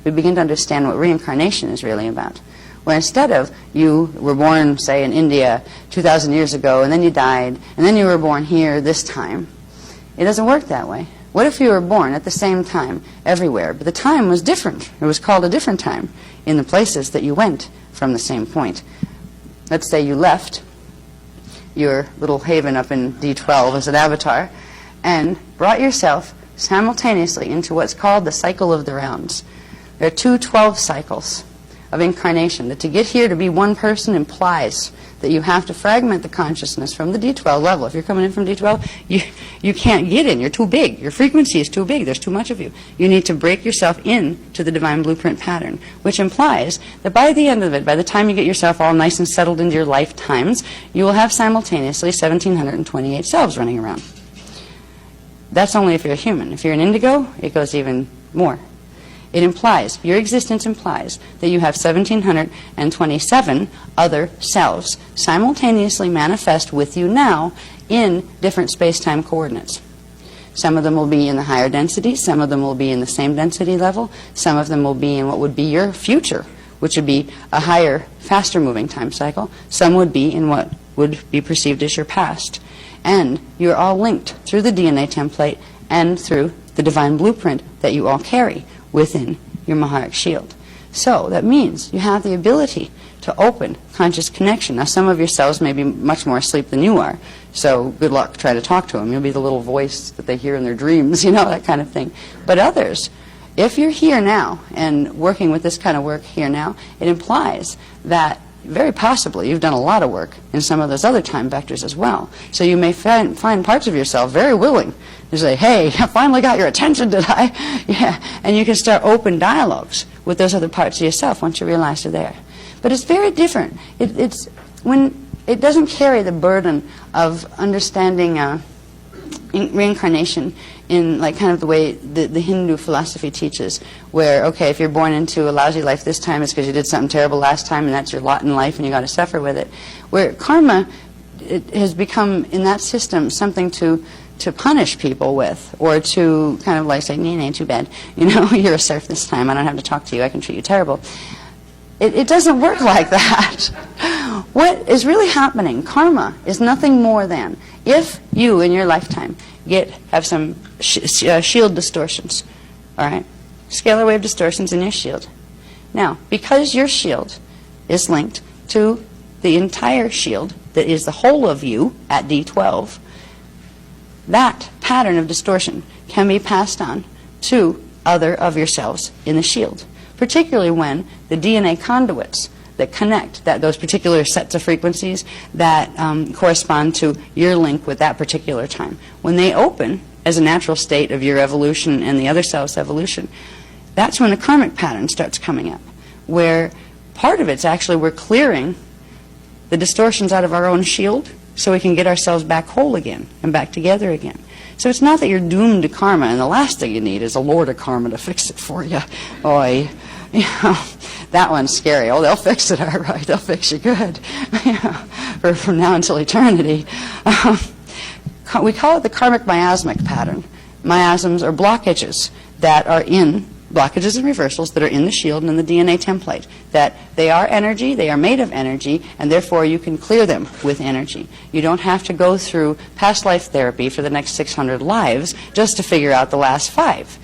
we begin to understand what reincarnation is really about. Where instead of you were born, say, in India 2,000 years ago, and then you died, and then you were born here this time, it doesn't work that way. What if you were born at the same time everywhere, but the time was different? It was called a different time in the places that you went from the same point. Let's say you left your little haven up in D12 as an avatar and brought yourself simultaneously into what's called the cycle of the rounds. There are 2 12 cycles of incarnation. That to get here to be one person implies that you have to fragment the consciousness from the D12 level. If you're coming in from D12, you can't get in. You're too big. Your frequency is too big. There's too much of you. You need to break yourself into the divine blueprint pattern, which implies that by the end of it, by the time you get yourself all nice and settled into your lifetimes, you will have simultaneously 1,728 selves running around. That's only if you're a human. If you're an indigo, it goes even more. It implies, your existence implies, that you have 1,727 other selves simultaneously manifest with you now in different space-time coordinates. Some of them will be in the higher density, some of them will be in the same density level, some of them will be in what would be your future, which would be a higher, faster-moving time cycle. Some would be in what would be perceived as your past. And you're all linked through the DNA template and through the divine blueprint that you all carry within your Maharic shield. So that means you have the ability to open conscious connection. Now, some of your selves may be much more asleep than you are, so good luck trying to talk to them. You'll be the little voice that they hear in their dreams, you know, that kind of thing. But others, if you're here now and working with this kind of work here now, it implies that very possibly you've done a lot of work in some of those other time vectors as well. So you may find parts of yourself very willing to say, hey, I finally got your attention, did I? Yeah. And you can start open dialogues with those other parts of yourself once you realize they're there. But it's very different. It's when it doesn't carry the burden of understanding reincarnation in like kind of the way the Hindu philosophy teaches, where, okay, if you're born into a lousy life this time, it's because you did something terrible last time, and that's your lot in life, and you got to suffer with it. Where karma, it has become, in that system, something to punish people with, or to kind of like say, nee, ain't too bad. You know, you're a serf this time, I don't have to talk to you, I can treat you terrible. It doesn't work like that. What is really happening, karma, is nothing more than if you, in your lifetime, have some shield distortions, all right, scalar wave distortions in your shield. Now, because your shield is linked to the entire shield that is the whole of you at D12, that pattern of distortion can be passed on to other of yourselves in the shield, particularly when the DNA conduits that connect those particular sets of frequencies that correspond to your link with that particular time. When they open as a natural state of your evolution and the other self's evolution, that's when the karmic pattern starts coming up, where part of it's actually we're clearing the distortions out of our own shield so we can get ourselves back whole again and back together again. So it's not that you're doomed to karma and the last thing you need is a lord of karma to fix it for you. Boy, you know, that one's scary. Oh, they'll fix it, all right. They'll fix you good. From now until eternity. We call it the karmic miasmic pattern. Miasms are blockages that are in, blockages and reversals that are in the shield and in the DNA template. That they are energy, they are made of energy, and therefore you can clear them with energy. You don't have to go through past life therapy for the next 600 lives just to figure out the last 5.